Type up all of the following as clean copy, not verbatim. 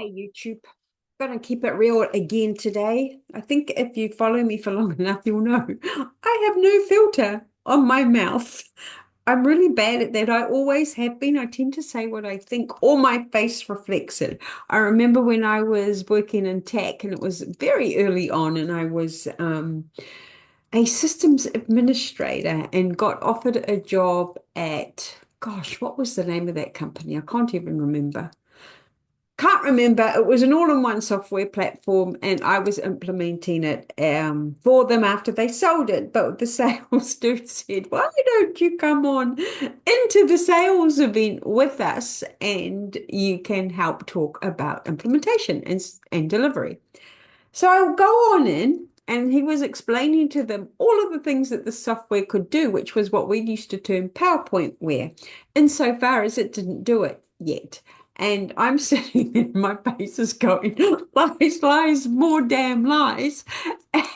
Hey YouTube, gonna keep it real again today. I think if you follow me for long enough, you'll know I have no filter on my mouth. I'm really bad at that. I always have been. I tend to say what I think, or my face reflects it. I remember when I was working in tech, and it was very early on, and I was a systems administrator and got offered a job at, gosh, what was the name of that company? I can't even remember. Can't remember. It was an all-in-one software platform, and I was implementing it for them after they sold it. But the sales dude said, "Why don't you come on into the sales event with us, and you can help talk about implementation and delivery?" So I'll go on in, and he was explaining to them all of the things that the software could do, which was what we used to term PowerPointware, insofar as it didn't do it yet. And I'm sitting there, my face is going, lies, lies, more damn lies.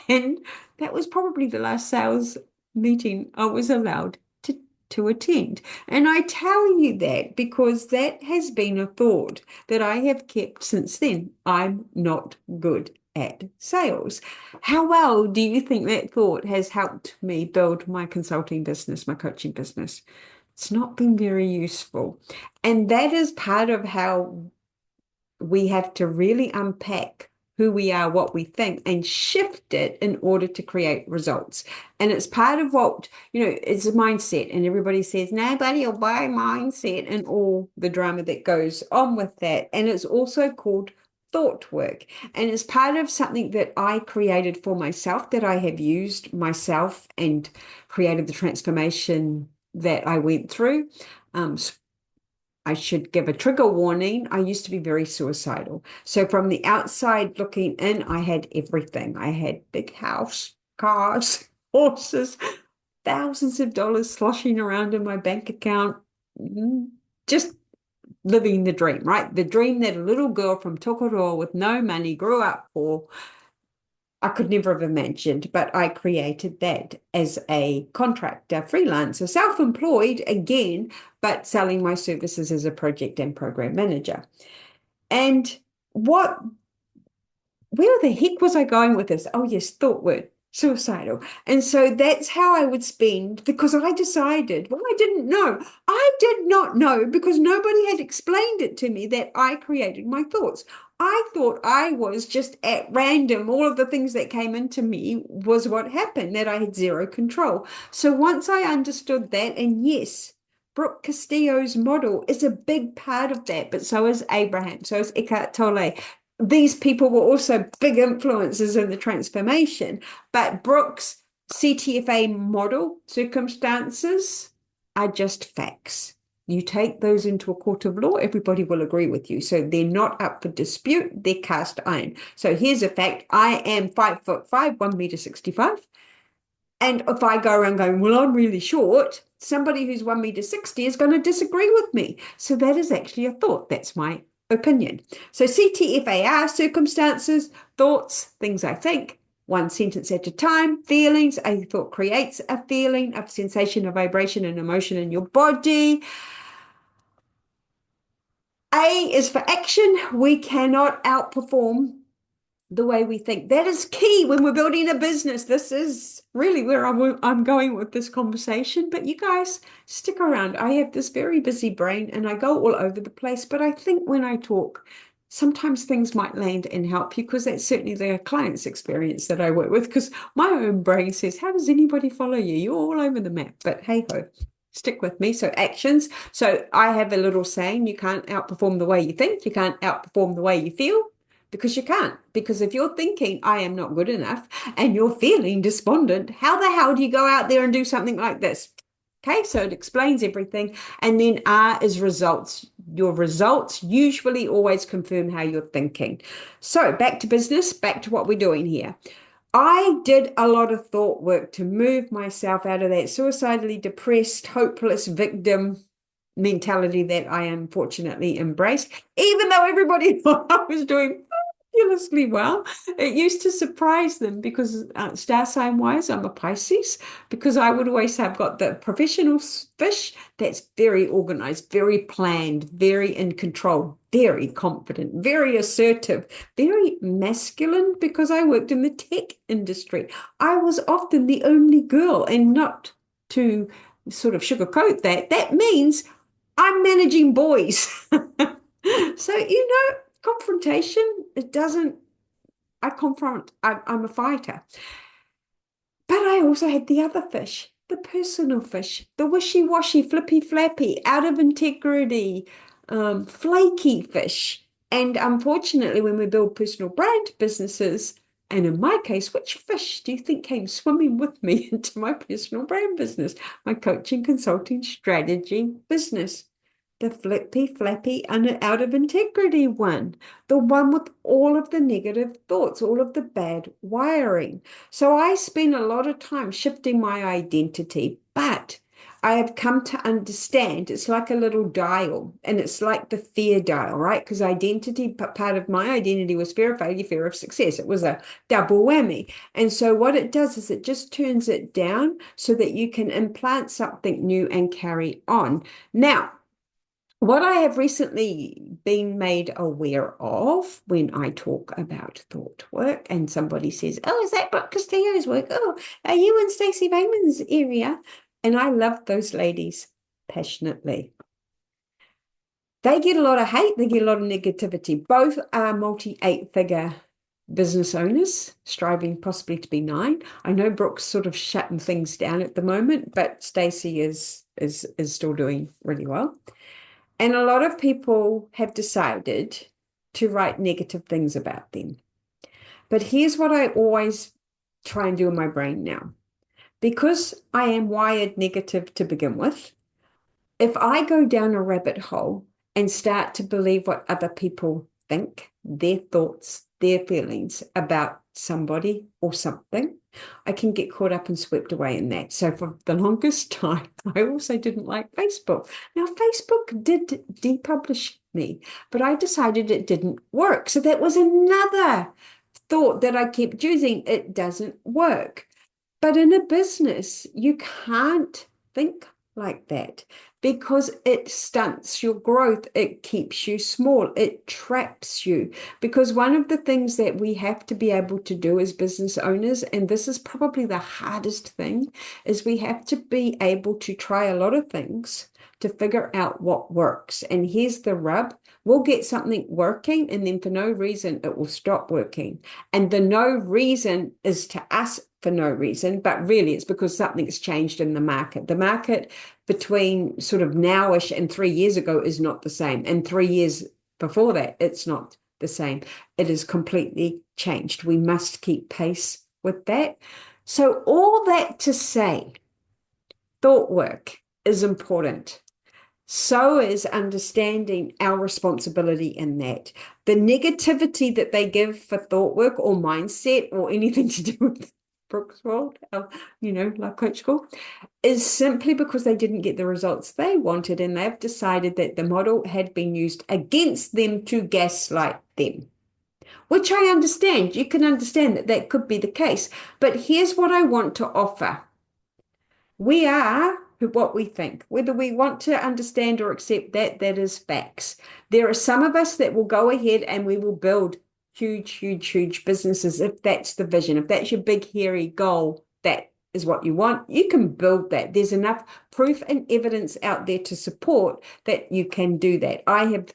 And that was probably the last sales meeting I was allowed to attend. And I tell you that because that has been a thought that I have kept since then. I'm not good at sales. How well do you think that thought has helped me build my consulting business, my coaching business? It's not been very useful. And that is part of how we have to really unpack who we are, what we think, and shift it in order to create results. And it's part of what, it's a mindset. And everybody says, nobody will buy mindset and all the drama that goes on with that. And it's also called thought work. And it's part of something that I created for myself, that I have used myself and created the transformation that I went through. I should give a trigger warning. I used to be very suicidal. So from the outside looking in, I had everything. I had big house, cars, horses, thousands of dollars sloshing around in my bank account. Just living the dream, right? The dream that a little girl from Tokoroa with no money grew up for. I could never have imagined, but I created that as a contractor, freelancer, self-employed again, but selling my services as a project and program manager. And what, where the heck was I going with this? Oh, yes, thought word, suicidal. And so that's how I would spend because I decided, well, I didn't know. I did not know because nobody had explained it to me that I created my thoughts. I thought I was just at random. All of the things that came into me was what happened, that I had zero control. So once I understood that, and yes, Brooke Castillo's model is a big part of that, but so is Abraham, so is Eckhart Tolle. These people were also big influences in the transformation, but Brooks' CTFA model circumstances are just facts. You take those into a court of law, everybody will agree with you. So they're not up for dispute, they're cast iron. So here's a fact. I am 5'5", 1 meter 65. And if I go around going, well, I'm really short, somebody who's 1 meter 60 is going to disagree with me. So that is actually a thought. That's my opinion. So CTFAR, circumstances, thoughts, things I think, one sentence at a time, feelings. A thought creates a feeling, a sensation, a vibration, an emotion in your body. A is for action. We cannot outperform the way we think. That is key when we're building a business. This is really where I'm going with this conversation. But you guys, stick around. I have this very busy brain and I go all over the place. But I think when I talk, sometimes things might land and help you because that's certainly their client's experience that I work with. Because my own brain says, how does anybody follow you? You're all over the map. But hey ho. Stick with me. So actions. So I have a little saying, you can't outperform the way you think. You can't outperform the way you feel. Because you can't. Because if you're thinking, I am not good enough, and you're feeling despondent, how the hell do you go out there and do something like this? Okay, so it explains everything. And then R is results. Your results usually always confirm how you're thinking. So back to business, back to what we're doing here. I did a lot of thought work to move myself out of that suicidally depressed, hopeless victim mentality that I unfortunately embraced, even though everybody thought I was doing ridiculously well. It used to surprise them because star sign wise, I'm a Pisces, because I would always have got the professional fish that's very organized, very planned, very in control, very confident, very assertive, very masculine because I worked in the tech industry. I was often the only girl, and not to sort of sugarcoat that, that means I'm managing boys. So, confrontation, it doesn't, I confront, I'm a fighter. But I also had the other fish, the personal fish, the wishy-washy, flippy-flappy, out of integrity, flaky fish. And unfortunately, when we build personal brand businesses, and in my case, which fish do you think came swimming with me into my personal brand business, my coaching, consulting, strategy business? The flippy, flappy, and out of integrity one, the one with all of the negative thoughts, all of the bad wiring. So I spend a lot of time shifting my identity, but I have come to understand it's like a little dial, and it's like the fear dial, right? Because identity, part of my identity was fear of failure, fear of success. It was a double whammy. And so what it does is it just turns it down so that you can implant something new and carry on. Now, what I have recently been made aware of when I talk about thought work and somebody says, "Oh, is that Brooke Castillo's work? Oh, are you in Stacey Raymond's area?" And I love those ladies passionately. They get a lot of hate, they get a lot of negativity. Both are multi-eight-figure business owners, striving possibly to be nine. I know Brooke's sort of shutting things down at the moment, but Stacey is still doing really well. And a lot of people have decided to write negative things about them. But here's what I always try and do in my brain now. Because I am wired negative to begin with, if I go down a rabbit hole and start to believe what other people think, their thoughts, their feelings about somebody or something, I can get caught up and swept away in that. So for the longest time, I also didn't like Facebook. Now, Facebook did depublish me, but I decided it didn't work. So that was another thought that I kept using. It doesn't work. But in a business, you can't think like that because it stunts your growth. It keeps you small. It traps you. Because one of the things that we have to be able to do as business owners, and this is probably the hardest thing, is we have to be able to try a lot of things to figure out what works. And here's the rub. We'll get something working, and then for no reason, it will stop working. And the no reason is to us for no reason, but really it's because something's changed in the market. The market between sort of nowish and 3 years ago is not the same. And 3 years before that, it's not the same. It is completely changed. We must keep pace with that. So all that to say, thought work is important. So is understanding our responsibility in that. The negativity that they give for thought work or mindset or anything to do with Brooke's world, like Coach School, is simply because they didn't get the results they wanted, and they've decided that the model had been used against them to gaslight them. Which I understand. You can understand that that could be the case. But here's what I want to offer. We are what we think. Whether we want to understand or accept that, that is facts. There are some of us that will go ahead and we will build huge, huge, huge businesses if that's the vision. If that's your big, hairy goal, that is what you want, you can build that. There's enough proof and evidence out there to support that you can do that. I have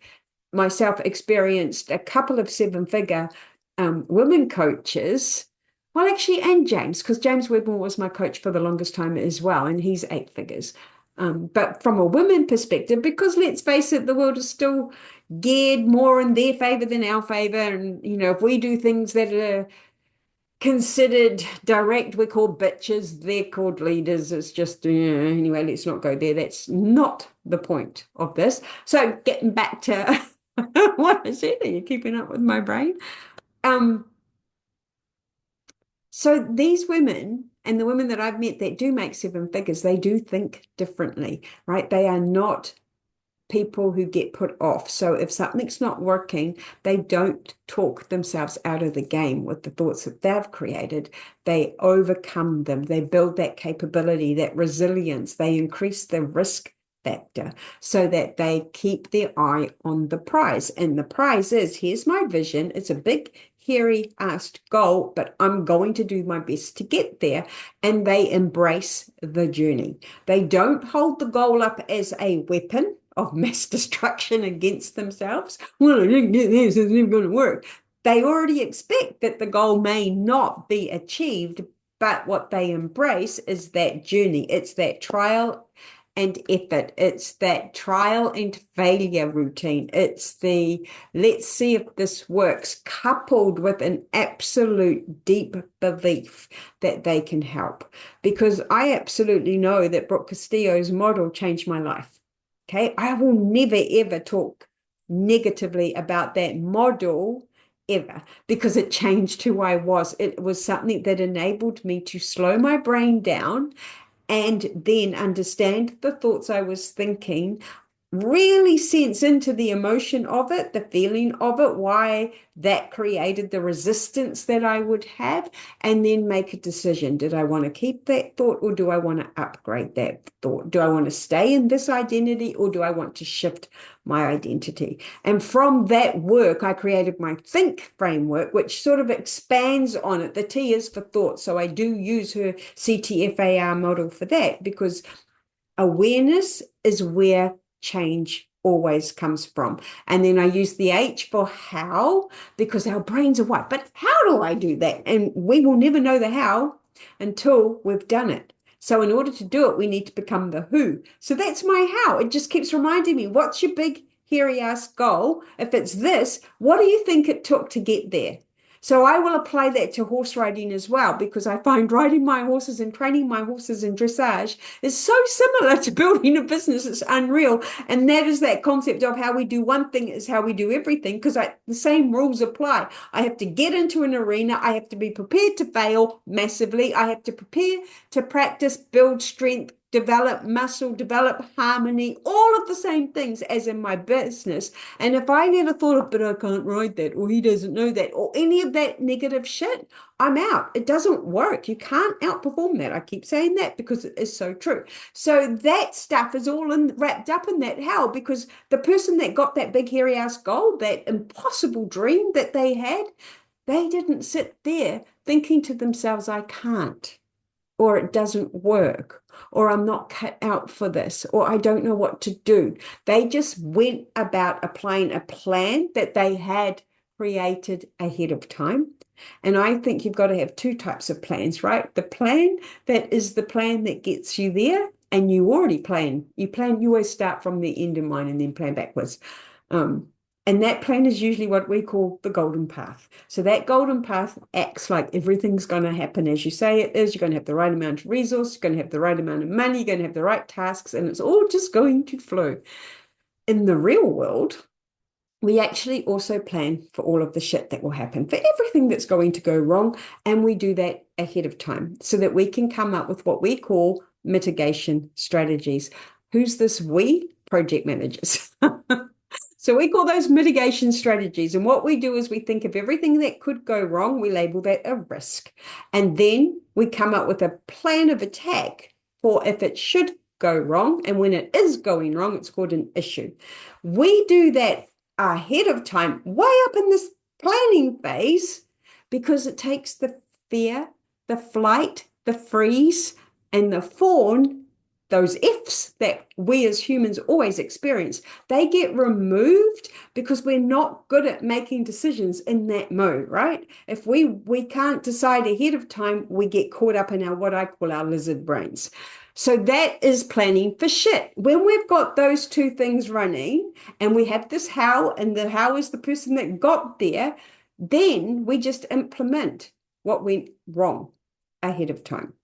myself experienced a couple of seven-figure women coaches. Well, actually, and James, because James Wedmore was my coach for the longest time as well, and he's eight figures. But from a women perspective, because let's face it, the world is still geared more in their favor than our favor. And, if we do things that are considered direct, we're called bitches, they're called leaders. It's just, anyway, let's not go there. That's not the point of this. So getting back to what I said, are you keeping up with my brain? So these women and the women that I've met that do make seven figures, they do think differently, right? They are not people who get put off. So if something's not working, they don't talk themselves out of the game with the thoughts that they've created. They overcome them. They build that capability, that resilience. They increase the risk factor so that they keep their eye on the prize. And the prize is, here's my vision. It's a big, hairy asked goal, but I'm going to do my best to get there. And they embrace the journey. They don't hold the goal up as a weapon of mass destruction against themselves. Well, I didn't get this, it's never going to work. They already expect that the goal may not be achieved, but what they embrace is that journey. It's that trial and effort. It's that trial and failure routine. It's the let's see if this works, coupled with an absolute deep belief that they can help. Because I absolutely know that Brooke Castillo's model changed my life. Okay, I will never ever talk negatively about that model ever because it changed who I was. It was something that enabled me to slow my brain down and then understand the thoughts I was thinking, really sense into the emotion of it, the feeling of it, why that created the resistance that I would have, and then make a decision. Did I want to keep that thought or do I want to upgrade that thought? Do I want to stay in this identity or do I want to shift my identity? And from that work, I created my think framework, which sort of expands on it. The T is for thought. So I do use her CTFAR model for that because awareness is where change always comes from. And then I use the H for how, because our brains are white. But how do I do that? And we will never know the how until we've done it. So in order to do it, we need to become the who. So that's my how. It just keeps reminding me, what's your big, hairy ass goal? If it's this, what do you think it took to get there? So I will apply that to horse riding as well, because I find riding my horses and training my horses in dressage is so similar to building a business. It's unreal. And that is that concept of how we do one thing is how we do everything, because the same rules apply. I have to get into an arena. I have to be prepared to fail massively. I have to prepare to practice, build strength, develop muscle, develop harmony, all of the same things as in my business. And if I never thought of, but I can't ride that, or he doesn't know that, or any of that negative shit, I'm out. It doesn't work. You can't outperform that. I keep saying that because it is so true. So that stuff is all wrapped up in that how, because the person that got that big hairy ass goal, that impossible dream that they had, they didn't sit there thinking to themselves, I can't, or it doesn't work, or I'm not cut out for this, or I don't know what to do. They just went about applying a plan that they had created ahead of time. And I think you've got to have two types of plans, right? The plan that is the plan that gets you there, and you already plan. You always start from the end in mind and then plan backwards. And that plan is usually what we call the golden path. So that golden path acts like everything's going to happen as you say it is. You're going to have the right amount of resource, you're going to have the right amount of money, you're going to have the right tasks, and it's all just going to flow. In the real world, we actually also plan for all of the shit that will happen, for everything that's going to go wrong. And we do that ahead of time so that we can come up with what we call mitigation strategies. Who's this we? Project managers. So we call those mitigation strategies. And what we do is we think of everything that could go wrong. We label that a risk. And then we come up with a plan of attack for if it should go wrong. And when it is going wrong, it's called an issue. We do that ahead of time, way up in this planning phase, because it takes the fear, the flight, the freeze, and the fawn, those F's that we as humans always experience, they get removed because we're not good at making decisions in that mode, right? If we can't decide ahead of time, we get caught up in our what I call our lizard brains. So that is planning for shit. When we've got those two things running and we have this how, and the how is the person that got there, then we just implement what went wrong ahead of time.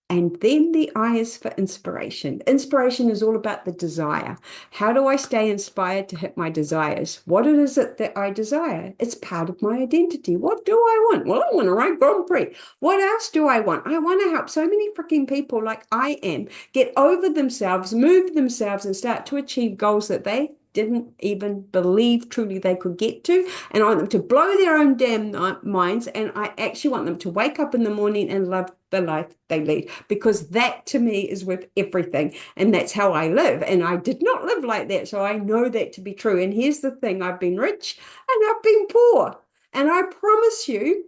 And then the I is for inspiration. Inspiration is all about the desire. How do I stay inspired to hit my desires? What is it that I desire? It's part of my identity. What do I want? Well, I want to ride Grand Prix. What else do I want? I want to help so many freaking people like I am get over themselves, move themselves, and start to achieve goals that they didn't even believe truly they could get to. And I want them to blow their own damn minds. And I actually want them to wake up in the morning and love the life they lead, because that to me is worth everything. And that's how I live. And I did not live like that. So I know that to be true. And here's the thing, I've been rich and I've been poor. And I promise you,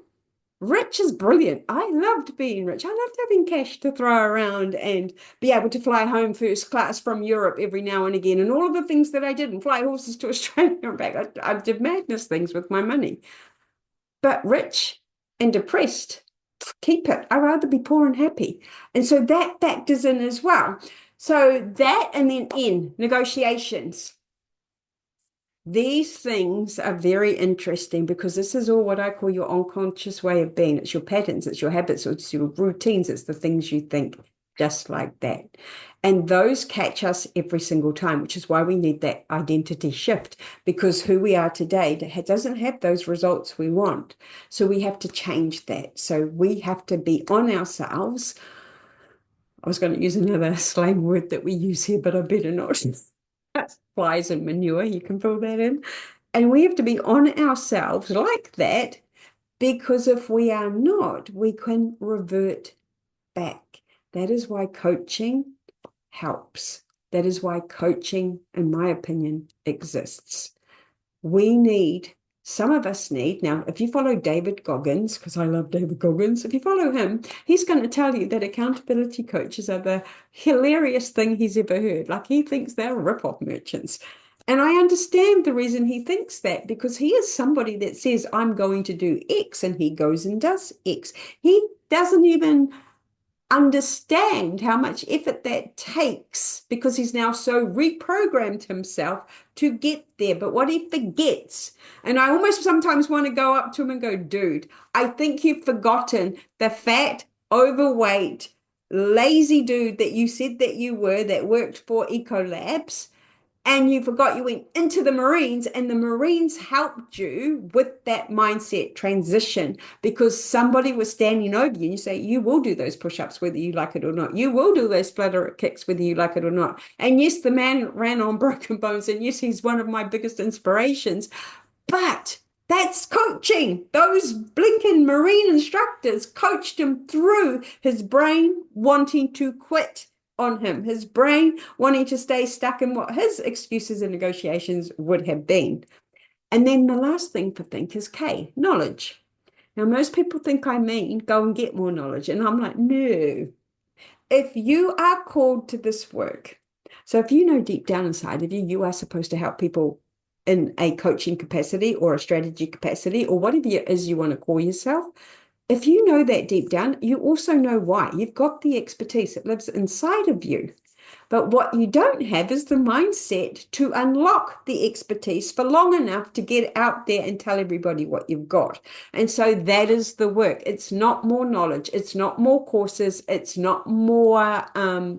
rich is brilliant. I loved being rich. I loved having cash to throw around and be able to fly home first class from Europe every now and again, and all of the things that I did, and fly horses to Australia and back. I did madness things with my money. But rich and depressed, keep it. I'd rather be poor and happy. And so that factors in as well. So that, and then N, negotiations. These things are very interesting because this is all what I call your unconscious way of being. It's your patterns, it's your habits, it's your routines, it's the things you think, just like that. And those catch us every single time, which is why we need that identity shift, because who we are today doesn't have those results we want. So we have to change that. So we have to be on ourselves. I was going to use another slang word that we use here, but I better not. That's flies and manure. You can fill that in. And we have to be on ourselves like that, because if we are not, we can revert back. That is why coaching helps. That is why coaching, in my opinion, exists. Some of us need, now, if you follow David Goggins, because I love David Goggins, if you follow him, he's going to tell you that accountability coaches are the hilarious thing he's ever heard. Like, he thinks they're rip-off merchants. And I understand the reason he thinks that, because he is somebody that says, I'm going to do X, and he goes and does X. He doesn't even understand how much effort that takes, because he's now so reprogrammed himself to get there. But what he forgets, and I almost sometimes want to go up to him and go, dude, I think you've forgotten the fat, overweight, lazy dude that you said that you were, that worked for Ecolabs. And you forgot you went into the Marines, and the Marines helped you with that mindset transition, because somebody was standing over you, and you say, you will do those push-ups whether you like it or not. You will do those flutter kicks whether you like it or not. And yes, the man ran on broken bones, and yes, he's one of my biggest inspirations. But that's coaching. Those blinking Marine instructors coached him through his brain wanting to quit on him, his brain wanting to stay stuck in what his excuses and negotiations would have been. And then the last thing for think is K, knowledge. Now, most people think I mean go and get more knowledge. And I'm like, no. If you are called to this work, so if you know deep down inside of you, you are supposed to help people in a coaching capacity or a strategy capacity or whatever it is you want to call yourself. If you know that deep down, you also know why. You've got the expertise. It lives inside of you. But what you don't have is the mindset to unlock the expertise for long enough to get out there and tell everybody what you've got. And so that is the work. It's not more knowledge. It's not more courses. It's not more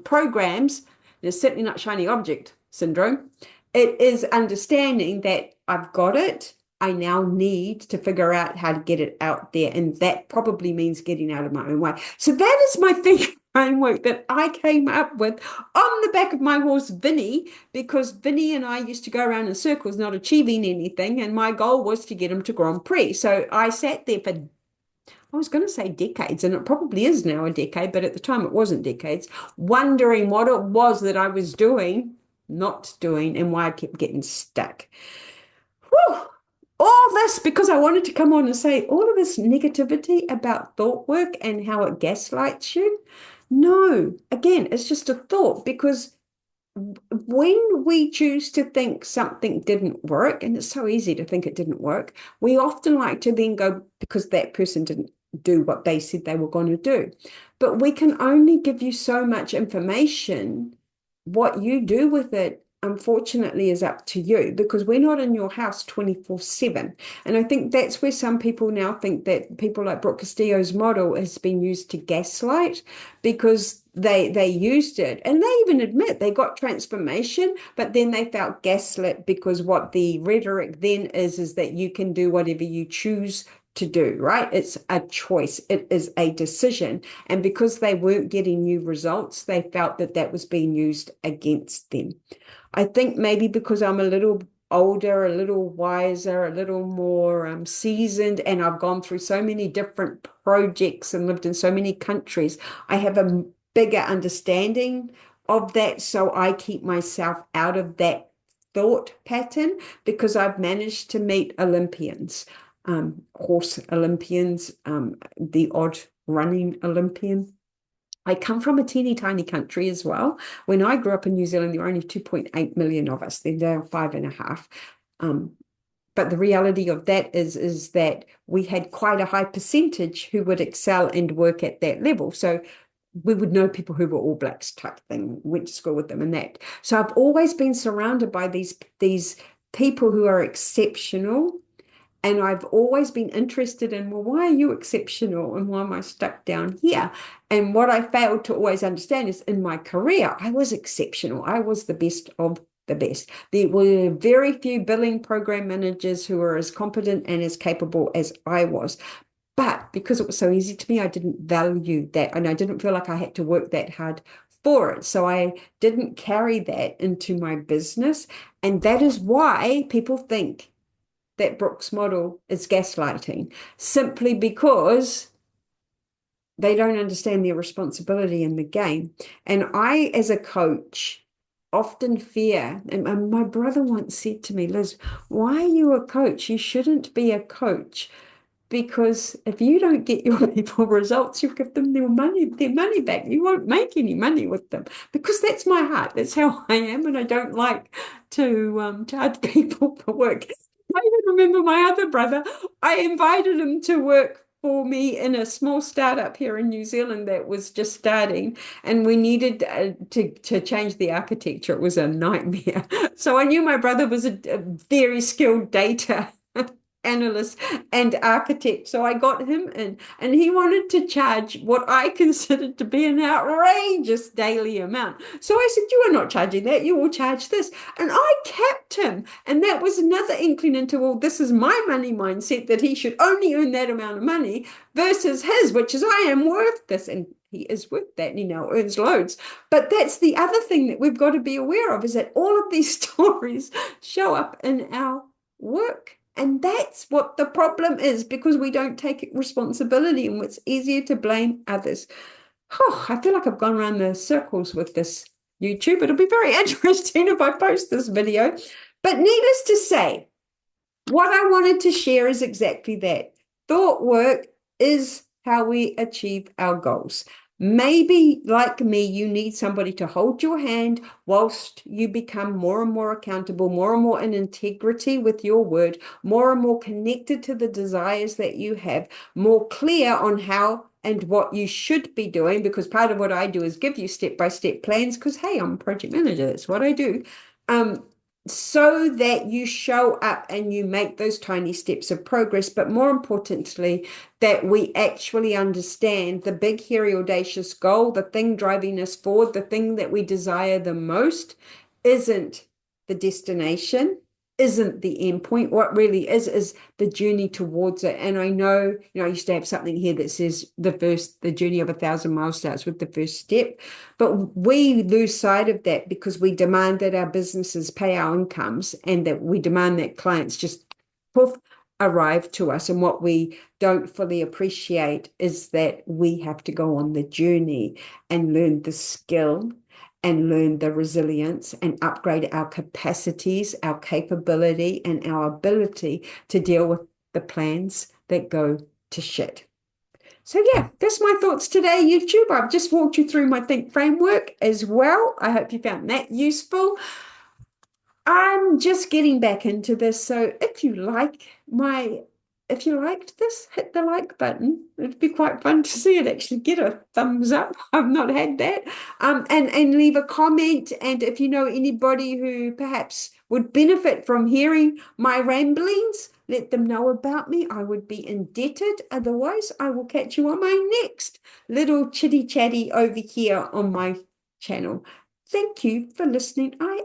programs. It's certainly not shiny object syndrome. It is understanding that I've got it. I now need to figure out how to get it out there. And that probably means getting out of my own way. So that is my thinking framework that I came up with on the back of my horse, Vinny, because Vinny and I used to go around in circles, not achieving anything. And my goal was to get him to Grand Prix. So I sat there for, I was going to say decades, and it probably is now a decade, but at the time it wasn't decades, wondering what it was that I was doing, not doing, and why I kept getting stuck. Whew. All this because I wanted to come on and say all of this negativity about thought work and how it gaslights you. No, again, it's just a thought, because when we choose to think something didn't work, and it's so easy to think it didn't work, we often like to then go, because that person didn't do what they said they were going to do. But we can only give you so much information. What you do with it unfortunately, is up to you because we're not in your house 24/7. And I think that's where some people now think that people like Brooke Castillo's model has been used to gaslight because they used it. And they even admit they got transformation, but then they felt gaslit because what the rhetoric then is that you can do whatever you choose to do, right? It's a choice. It is a decision. And because they weren't getting new results, they felt that that was being used against them. I think maybe because I'm a little older, a little wiser, a little more seasoned, and I've gone through so many different projects and lived in so many countries, I have a bigger understanding of that. So I keep myself out of that thought pattern because I've managed to meet Olympians, horse Olympians, the odd running Olympian. I come from a teeny tiny country as well. When I grew up in New Zealand, there were only 2.8 million of us. Then there are 5.5. Um, but the reality of that is that we had quite a high percentage who would excel and work at that level. So we would know people who were All Blacks type thing, went to school with them and that. So I've always been surrounded by these people who are exceptional, and I've always been interested in, well, why are you exceptional and why am I stuck down here? And what I failed to always understand is in my career, I was exceptional. I was the best of the best. There were very few billing program managers who were as competent and as capable as I was. But because it was so easy to me, I didn't value that. And I didn't feel like I had to work that hard for it. So I didn't carry that into my business. And that is why people think that Brooke's model is gaslighting, simply because they don't understand their responsibility in the game. And I, as a coach, often fear, and my brother once said to me, Liz, why are you a coach? You shouldn't be a coach. Because if you don't get your people results, you give them their money back. You won't make any money with them because that's my heart. That's how I am, and I don't like to charge people for work. I even remember my other brother. I invited him to work for me in a small startup here in New Zealand that was just starting, and we needed to change the architecture. It was a nightmare. So I knew my brother was a very skilled data analyst and architect. So I got him in, and he wanted to charge what I considered to be an outrageous daily amount. So I said, you are not charging that, you will charge this. And I capped him. And that was another inkling into, well, this is my money mindset that he should only earn that amount of money versus his, which is I am worth this. And he is worth that, and he now earns loads. But that's the other thing that we've got to be aware of, is that all of these stories show up in our work. And that's what the problem is, because we don't take responsibility and it's easier to blame others. Oh, I feel like I've gone around the circles with this YouTube. It'll be very interesting if I post this video. But needless to say, what I wanted to share is exactly that. Thought work is how we achieve our goals. Maybe, like me, you need somebody to hold your hand whilst you become more and more accountable, more and more in integrity with your word, more and more connected to the desires that you have, more clear on how and what you should be doing, because part of what I do is give you step-by-step plans, because, hey, I'm a project manager. That's what I do. So that you show up and you make those tiny steps of progress, but more importantly, that we actually understand the big, hairy, audacious goal, the thing driving us forward, the thing that we desire the most isn't the destination, isn't the end point. What really is the journey towards it. And I know, I used to have something here that says the journey of 1,000 miles starts with the first step. But we lose sight of that because we demand that our businesses pay our incomes and that we demand that clients just poof, arrive to us. And what we don't fully appreciate is that we have to go on the journey and learn the skill and learn the resilience and upgrade our capacities, our capability, and our ability to deal with the plans that go to shit. So yeah, that's my thoughts today, YouTube. I've just walked you through my Think framework as well. I hope you found that useful. I'm just getting back into this. So if you like my if you liked this, hit the like button. It'd be quite fun to see it actually get a thumbs up. I've not had that. And leave a comment. And if you know anybody who perhaps would benefit from hearing my ramblings, let them know about me. I would be indebted. Otherwise, I will catch you on my next little chitty chatty over here on my channel. Thank you for listening. I